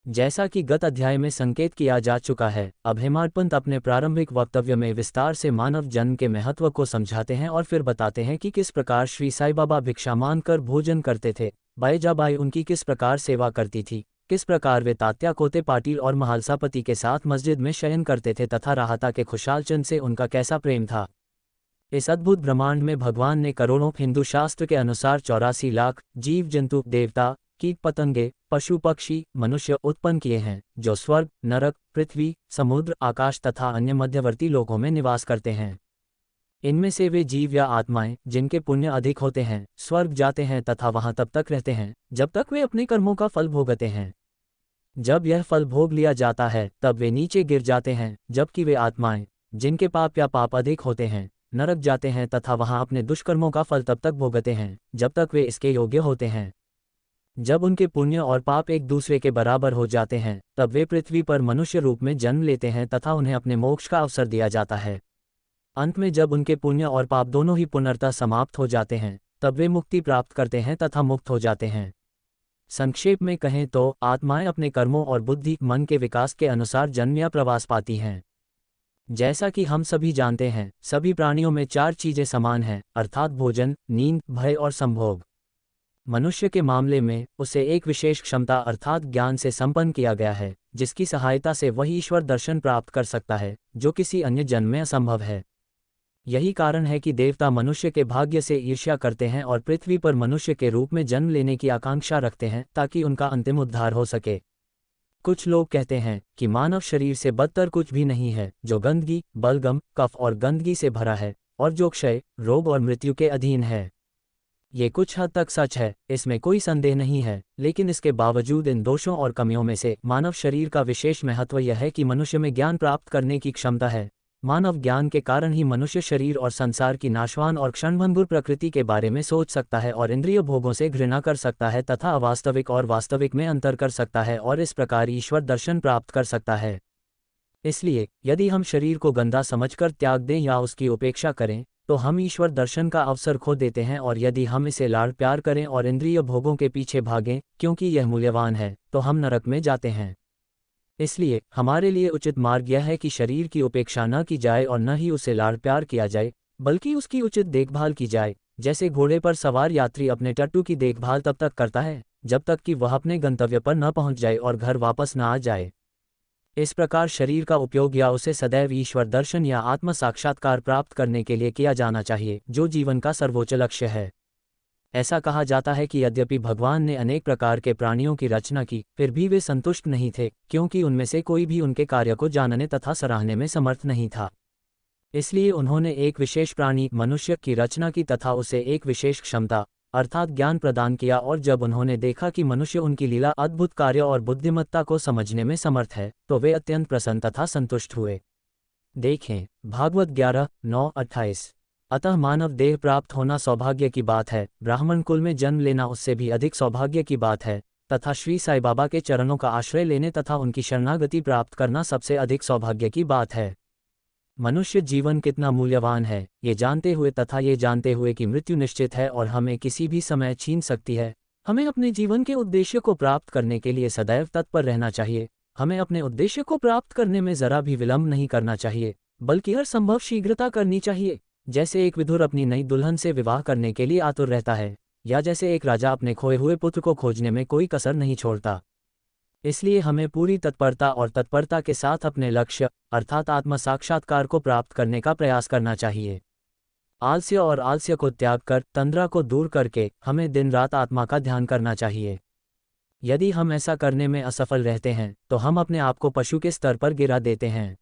जैसा कि गत अध्याय में संकेत किया जा चुका है, अब हेमाडपंत अपने प्रारंभिक वक्तव्य में विस्तार से मानव जन्म के महत्व को समझाते हैं और फिर बताते हैं कि किस प्रकार श्री साईं बाबा भिक्षा मांगकर भोजन करते थे, बाईजाबाई उनकी किस प्रकार सेवा करती थी, किस प्रकार वे तात्या कोते पाटिल और महालसापति के साथ मस्जिद में शयन करते थे तथा राहता के खुशालचंद से उनका कैसा प्रेम था। इस अद्भुत ब्रह्मांड में भगवान ने करोड़ों हिंदू शास्त्र के अनुसार 84 लाख जीव जंतु, देवता, कीट पतंगे, पशु पक्षी, मनुष्य उत्पन्न किए हैं, जो स्वर्ग, नरक, पृथ्वी, समुद्र, आकाश तथा अन्य मध्यवर्ती लोकों में निवास करते हैं। इनमें से वे जीव या आत्माएं जिनके पुण्य अधिक होते हैं स्वर्ग जाते हैं तथा वहां तब तक रहते हैं जब तक वे अपने कर्मों का फल भोगते हैं। जब यह फल भोग लिया जाता है तब वे नीचे गिर जाते हैं, जबकि वे आत्माएं जिनके पाप या पाप अधिक होते हैं नरक जाते हैं तथा वहां अपने दुष्कर्मों का फल तब तक भोगते हैं जब तक वे इसके योग्य होते हैं। जब उनके पुण्य और पाप एक दूसरे के बराबर हो जाते हैं तब वे पृथ्वी पर मनुष्य रूप में जन्म लेते हैं तथा उन्हें अपने मोक्ष का अवसर दिया जाता है। अंत में जब उनके पुण्य और पाप दोनों ही पुनर्तः समाप्त हो जाते हैं तब वे मुक्ति प्राप्त करते हैं तथा मुक्त हो जाते हैं। संक्षेप में कहें तो आत्माएं अपने कर्मों और बुद्धि मन के विकास के अनुसार जन्म या प्रवास पाती हैं। जैसा कि हम सभी जानते हैं, सभी प्राणियों में 4 चीजें समान हैं, अर्थात भोजन, नींद, भय और संभोग। मनुष्य के मामले में उसे एक विशेष क्षमता अर्थात ज्ञान से संपन्न किया गया है, जिसकी सहायता से वही ईश्वर दर्शन प्राप्त कर सकता है, जो किसी अन्य जन्म में असंभव है। यही कारण है कि देवता मनुष्य के भाग्य से ईर्ष्या करते हैं और पृथ्वी पर मनुष्य के रूप में जन्म लेने की आकांक्षा रखते हैं ताकि उनका अंतिम उद्धार हो सके। कुछ लोग कहते हैं कि मानव शरीर से बदतर कुछ भी नहीं है, जो गंदगी, बलगम, कफ और गंदगी से भरा है और जो क्षय, रोग और मृत्यु के अधीन है। ये कुछ हद तक सच है, इसमें कोई संदेह नहीं है, लेकिन इसके बावजूद इन दोषों और कमियों में से मानव शरीर का विशेष महत्व यह है कि मनुष्य में ज्ञान प्राप्त करने की क्षमता है। मानव ज्ञान के कारण ही मनुष्य शरीर और संसार की नाशवान और क्षणभंगुर प्रकृति के बारे में सोच सकता है और इंद्रिय भोगों से घृणा कर सकता है तथा अवास्तविक और वास्तविक में अंतर कर सकता है और इस प्रकार ईश्वर दर्शन प्राप्त कर सकता है। इसलिए यदि हम शरीर को गंदा समझकर त्याग दें या उसकी उपेक्षा करें तो हम ईश्वर दर्शन का अवसर खो देते हैं, और यदि हम इसे लाड़ प्यार करें और इंद्रिय भोगों के पीछे भागें क्योंकि यह मूल्यवान है, तो हम नरक में जाते हैं। इसलिए हमारे लिए उचित मार्ग यह है कि शरीर की उपेक्षा न की जाए और न ही उसे लाड़ प्यार किया जाए, बल्कि उसकी उचित देखभाल की जाए। जैसे घोड़े पर सवार यात्री अपने टट्टू की देखभाल तब तक करता है जब तक कि वह अपने गंतव्य पर न पहुंच जाए और घर वापस न आ जाए। इस प्रकार शरीर का उपयोग या उसे सदैव ईश्वर दर्शन या आत्म साक्षात्कार प्राप्त करने के लिए किया जाना चाहिए, जो जीवन का सर्वोच्च लक्ष्य है। ऐसा कहा जाता है कि यद्यपि भगवान ने अनेक प्रकार के प्राणियों की रचना की, फिर भी वे संतुष्ट नहीं थे, क्योंकि उनमें से कोई भी उनके कार्य को जानने तथा सराहने में समर्थ नहीं था। इसलिए उन्होंने एक विशेष प्राणी मनुष्य की रचना की तथा उसे एक विशेष क्षमता अर्थात ज्ञान प्रदान किया, और जब उन्होंने देखा कि मनुष्य उनकी लीला, अद्भुत कार्य और बुद्धिमत्ता को समझने में समर्थ है, तो वे अत्यंत प्रसन्न तथा संतुष्ट हुए। देखें भागवत 11:9-28। अतः मानव देह प्राप्त होना सौभाग्य की बात है, ब्राह्मण कुल में जन्म लेना उससे भी अधिक सौभाग्य की बात है, तथा श्री साईं बाबा के चरणों का आश्रय लेने तथा उनकी शरणागति प्राप्त करना सबसे अधिक सौभाग्य की बात है। मनुष्य जीवन कितना मूल्यवान है, ये जानते हुए तथा ये जानते हुए कि मृत्यु निश्चित है और हमें किसी भी समय छीन सकती है, हमें अपने जीवन के उद्देश्य को प्राप्त करने के लिए सदैव तत्पर रहना चाहिए। हमें अपने उद्देश्य को प्राप्त करने में जरा भी विलंब नहीं करना चाहिए, बल्कि हर संभव शीघ्रता करनी चाहिए। जैसे एक विधुर अपनी नई दुल्हन से विवाह करने के लिए आतुर रहता है, या जैसे एक राजा अपने खोए हुए पुत्र को खोजने में कोई कसर नहीं छोड़ता। इसलिए हमें पूरी तत्परता के साथ अपने लक्ष्य अर्थात आत्म साक्षात्कार को प्राप्त करने का प्रयास करना चाहिए। आलस्य को त्याग कर, तंद्रा को दूर करके हमें दिन रात आत्मा का ध्यान करना चाहिए। यदि हम ऐसा करने में असफल रहते हैं तो हम अपने आप को पशु के स्तर पर गिरा देते हैं।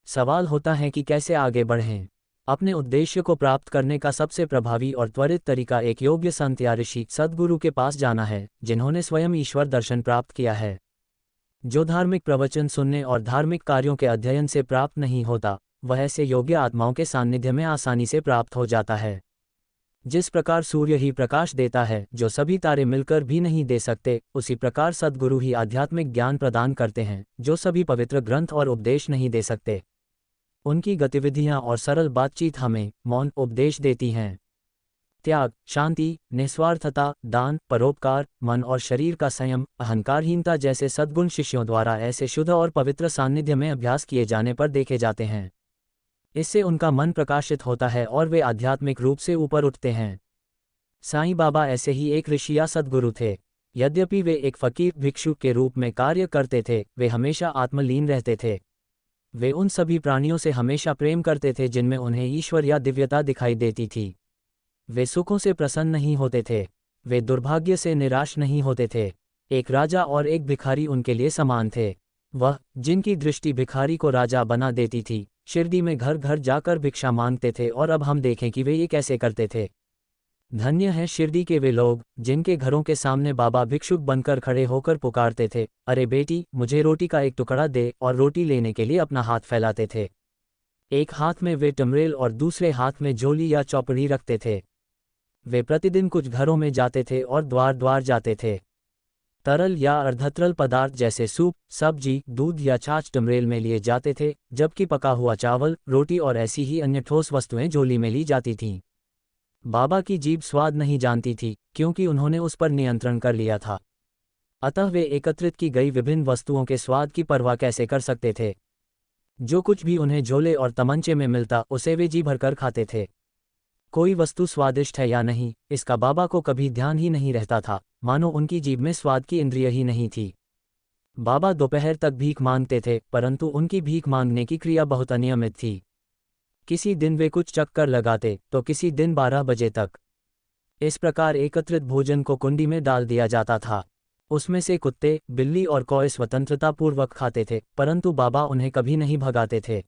सवाल होता है कि कैसे आगे बढ़ें। अपने उद्देश्य को प्राप्त करने का सबसे प्रभावी और त्वरित तरीका एक योग्य संत या ऋषि सद्गुरु के पास जाना है, जिन्होंने स्वयं ईश्वर दर्शन प्राप्त किया है। जो धार्मिक प्रवचन सुनने और धार्मिक कार्यों के अध्ययन से प्राप्त नहीं होता, वह ऐसे योग्य आत्माओं के सानिध्य में आसानी से प्राप्त हो जाता है। जिस प्रकार सूर्य ही प्रकाश देता है जो सभी तारे मिलकर भी नहीं दे सकते, उसी प्रकार सद्गुरु ही आध्यात्मिक ज्ञान प्रदान करते हैं जो सभी पवित्र ग्रंथ और उपदेश नहीं दे सकते। उनकी गतिविधियां और सरल बातचीत हमें मौन उपदेश देती हैं। त्याग, शांति, निस्वार्थता, दान, परोपकार, मन और शरीर का संयम, अहंकारहीनता जैसे सद्गुण शिष्यों द्वारा ऐसे शुद्ध और पवित्र सान्निध्य में अभ्यास किए जाने पर देखे जाते हैं। इससे उनका मन प्रकाशित होता है और वे आध्यात्मिक रूप से ऊपर उठते हैं। साईं बाबा ऐसे ही एक ऋषि या सद्गुरु थे। यद्यपि वे एक फकीर भिक्षु के रूप में कार्य करते थे, वे हमेशा आत्मलीन रहते थे। वे उन सभी प्राणियों से हमेशा प्रेम करते थे जिनमें उन्हें ईश्वर या दिव्यता दिखाई देती थी। वे सुखों से प्रसन्न नहीं होते थे। वे दुर्भाग्य से निराश नहीं होते थे। एक राजा और एक भिखारी उनके लिए समान थे। वह, जिनकी दृष्टि भिखारी को राजा बना देती थी, शिरडी में घर घर जाकर भिक्षा मांगते थे। और अब हम देखें कि वे ये कैसे करते थे। धन्य है शिरडी के वे लोग जिनके घरों के सामने बाबा भिक्षुक बनकर खड़े होकर पुकारते थे, अरे बेटी, मुझे रोटी का एक टुकड़ा दे, और रोटी लेने के लिए अपना हाथ फैलाते थे। एक हाथ में वे टमरेल और दूसरे हाथ में झोली या चौपड़ी रखते थे। वे प्रतिदिन कुछ घरों में जाते थे और द्वार द्वार जाते थे। तरल या अर्धतरल पदार्थ जैसे सूप, सब्जी, दूध या छाछ टमरेल में लिए जाते थे, जबकि पका हुआ चावल, रोटी और ऐसी ही अन्य ठोस वस्तुएं झोली में ली जाती थीं। बाबा की जीभ स्वाद नहीं जानती थी, क्योंकि उन्होंने उस पर नियंत्रण कर लिया था। अतः वे एकत्रित की गई विभिन्न वस्तुओं के स्वाद की परवाह कैसे कर सकते थे। जो कुछ भी उन्हें झोले और तमंचे में मिलता, उसे वे जी भरकर खाते थे। कोई वस्तु स्वादिष्ट है या नहीं, इसका बाबा को कभी ध्यान ही नहीं रहता था, मानो उनकी जीभ में स्वाद की इंद्रिय ही नहीं थी। बाबा दोपहर तक भीख मांगते थे, परंतु उनकी भीख मांगने की क्रिया बहुत अनियमित थी। किसी दिन वे कुछ चक्कर लगाते, तो किसी दिन 12 बजे तक। इस प्रकार एकत्रित भोजन को कुंडी में डाल दिया जाता था। उसमें से कुत्ते, बिल्ली और कौए स्वतंत्रतापूर्वक खाते थे, परंतु बाबा उन्हें कभी नहीं भगाते थे।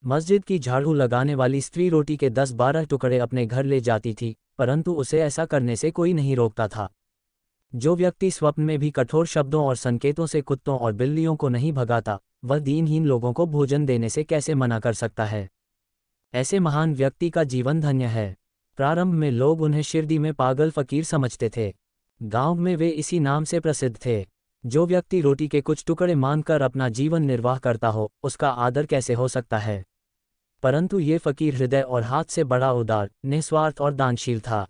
मस्जिद की झाड़ू लगाने वाली स्त्री रोटी के 10-12 टुकड़े अपने घर ले जाती थी, परंतु उसे ऐसा करने से कोई नहीं रोकता था। जो व्यक्ति स्वप्न में भी कठोर शब्दों और संकेतों से कुत्तों और बिल्लियों को नहीं भगाता, वह दीनहीन लोगों को भोजन देने से कैसे मना कर सकता है। ऐसे महान व्यक्ति का जीवन धन्य है। प्रारंभ में लोग उन्हें शिरडी में पागल फकीर समझते थे। गांव में वे इसी नाम से प्रसिद्ध थे। जो व्यक्ति रोटी के कुछ टुकड़े मांगकर अपना जीवन निर्वाह करता हो, उसका आदर कैसे हो सकता है। परंतु ये फकीर हृदय और हाथ से बड़ा उदार, निस्वार्थ और दानशील था।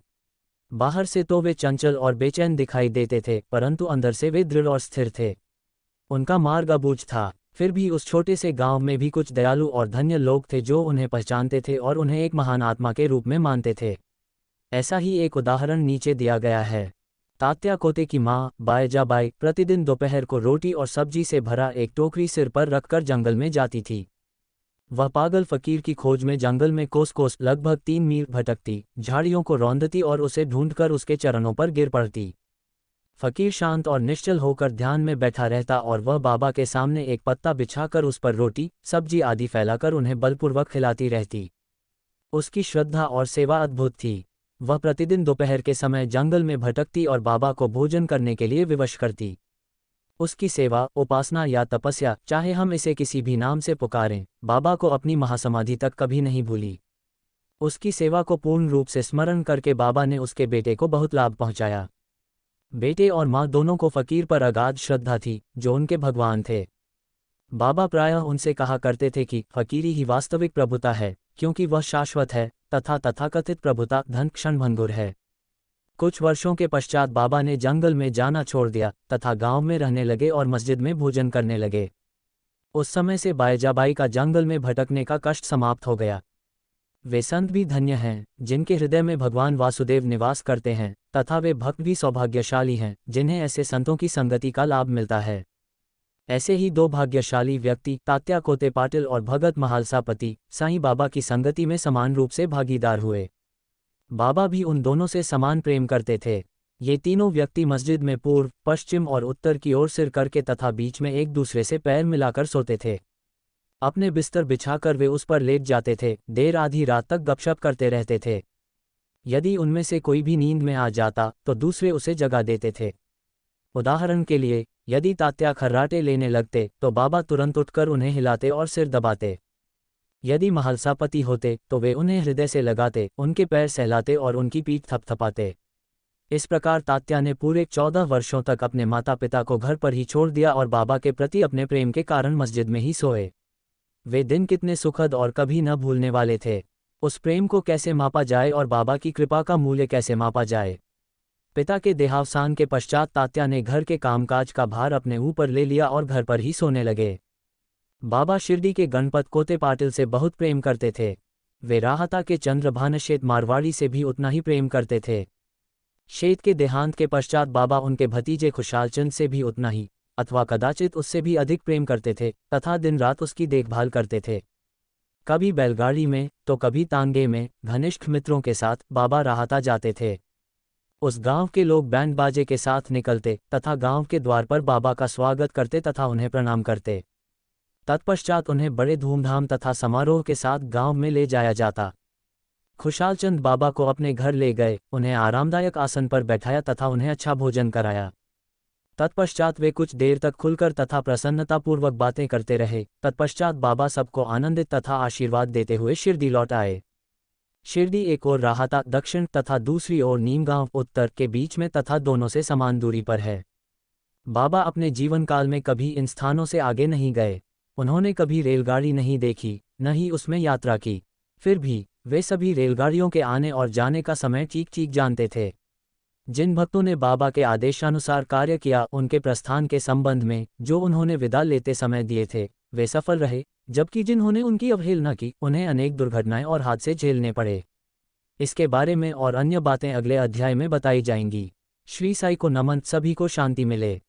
बाहर से तो वे चंचल और बेचैन दिखाई देते थे, परंतु अंदर से वे दृढ़ और स्थिर थे। उनका मार्ग अबूझ था। फिर भी उस छोटे से गांव में भी कुछ दयालु और धन्य लोग थे जो उन्हें पहचानते थे और उन्हें एक महान आत्मा के रूप में मानते थे। ऐसा ही एक उदाहरण नीचे दिया गया है। तात्या कोते की माँ बायजाबाई प्रतिदिन दोपहर को रोटी और सब्जी से भरा एक टोकरी सिर पर रखकर जंगल में जाती थी। वह पागल फकीर की खोज में जंगल में कोस कोस लगभग 3 मील भटकती, झाड़ियों को रौंदती और उसे ढूंढकर उसके चरणों पर गिर पड़ती। फकीर शांत और निश्चल होकर ध्यान में बैठा रहता और वह बाबा के सामने एक पत्ता बिछाकर उस पर रोटी, सब्जी आदि फैलाकर उन्हें बलपूर्वक खिलाती रहती। उसकी श्रद्धा और सेवा अद्भुत थी। वह प्रतिदिन दोपहर के समय जंगल में भटकती और बाबा को भोजन करने के लिए विवश करती। उसकी सेवा, उपासना या तपस्या, चाहे हम इसे किसी भी नाम से पुकारें, बाबा को अपनी महासमाधि तक कभी नहीं भूली। उसकी सेवा को पूर्ण रूप से स्मरण करके बाबा ने उसके बेटे को बहुत लाभ पहुंचाया। बेटे और माँ दोनों को फकीर पर अगाध श्रद्धा थी, जो उनके भगवान थे। बाबा प्रायः उनसे कहा करते थे कि फकीरी ही वास्तविक प्रभुता है, क्योंकि वह शाश्वत है, तथा तथाकथित प्रभुता धन क्षणभंगुर है। कुछ वर्षों के पश्चात बाबा ने जंगल में जाना छोड़ दिया तथा गांव में रहने लगे और मस्जिद में भोजन करने लगे। उस समय से बायजाबाई का जंगल में भटकने का कष्ट समाप्त हो गया। वे संत भी धन्य हैं, जिनके हृदय में भगवान वासुदेव निवास करते हैं, तथा वे भक्त भी सौभाग्यशाली हैं, जिन्हें ऐसे संतों की संगति का लाभ मिलता है। ऐसे ही 2 भाग्यशाली व्यक्ति तात्या कोते पाटिल और भगत महालसापति साईं बाबा की संगति में समान रूप से भागीदार हुए। बाबा भी उन दोनों से समान प्रेम करते थे। ये तीनों व्यक्ति मस्जिद में पूर्व, पश्चिम और उत्तर की ओर सिर करके तथा बीच में एक दूसरे से पैर मिलाकर सोते थे। अपने बिस्तर बिछाकर वे उस पर लेट जाते थे, देर आधी रात तक गपशप करते रहते थे। यदि उनमें से कोई भी नींद में आ जाता तो दूसरे उसे जगा देते थे। उदाहरण के लिए, यदि तात्या खर्राटे लेने लगते तो बाबा तुरंत उठकर उन्हें हिलाते और सिर दबाते। यदि महालसापति होते तो वे उन्हें हृदय से लगाते, उनके पैर सहलाते और उनकी पीठ थपथपाते। इस प्रकार तात्या ने पूरे 14 वर्षों तक अपने माता पिता को घर पर ही छोड़ दिया और बाबा के प्रति अपने प्रेम के कारण मस्जिद में ही सोए। वे दिन कितने सुखद और कभी न भूलने वाले थे। उस प्रेम को कैसे मापा जाए और बाबा की कृपा का मूल्य कैसे मापा जाए। पिता के देहावसान के पश्चात तात्या ने घर के कामकाज का भार अपने ऊपर ले लिया और घर पर ही सोने लगे। बाबा शिरडी के गणपत कोते पाटिल से बहुत प्रेम करते थे। वे राहता के चंद्रभान शेत मारवाड़ी से भी उतना ही प्रेम करते थे। शेत के देहांत के पश्चात बाबा उनके भतीजे खुशालचंद से भी उतना ही अथवा कदाचित उससे भी अधिक प्रेम करते थे तथा दिन रात उसकी देखभाल करते थे। कभी बैलगाड़ी में तो कभी तांगे में घनिष्ठ मित्रों के साथ बाबा राहता जाते थे। उस गांव के लोग बैंड बाजे के साथ निकलते तथा गांव के द्वार पर बाबा का स्वागत करते तथा उन्हें प्रणाम करते। तत्पश्चात उन्हें बड़े धूमधाम तथा समारोह के साथ गांव में ले जाया जाता। खुशालचंद बाबा को अपने घर ले गए, उन्हें आरामदायक आसन पर बैठाया तथा उन्हें अच्छा भोजन कराया। तत्पश्चात वे कुछ देर तक खुलकर तथा प्रसन्नतापूर्वक बातें करते रहे। तत्पश्चात बाबा सबको आनंदित तथा आशीर्वाद देते हुए शिरडी लौट आए। शिरडी एक ओर राहता दक्षिण तथा दूसरी ओर नीमगांव उत्तर के बीच में तथा दोनों से समान दूरी पर है। बाबा अपने जीवन काल में कभी इन स्थानों से आगे नहीं गए। उन्होंने कभी रेलगाड़ी नहीं देखी, न ही उसमें यात्रा की। फिर भी वे सभी रेलगाड़ियों के आने और जाने का समय ठीक जानते थे। जिन भक्तों ने बाबा के आदेशानुसार कार्य किया, उनके प्रस्थान के संबंध में जो उन्होंने विदा लेते समय दिए थे, वे सफल रहे, जबकि जिन्होंने उनकी अवहेलना की, उन्हें अनेक दुर्घटनाएं और हादसे झेलने पड़े। इसके बारे में और अन्य बातें अगले अध्याय में बताई जाएंगी। श्री साई को नमन। सभी को शांति मिले।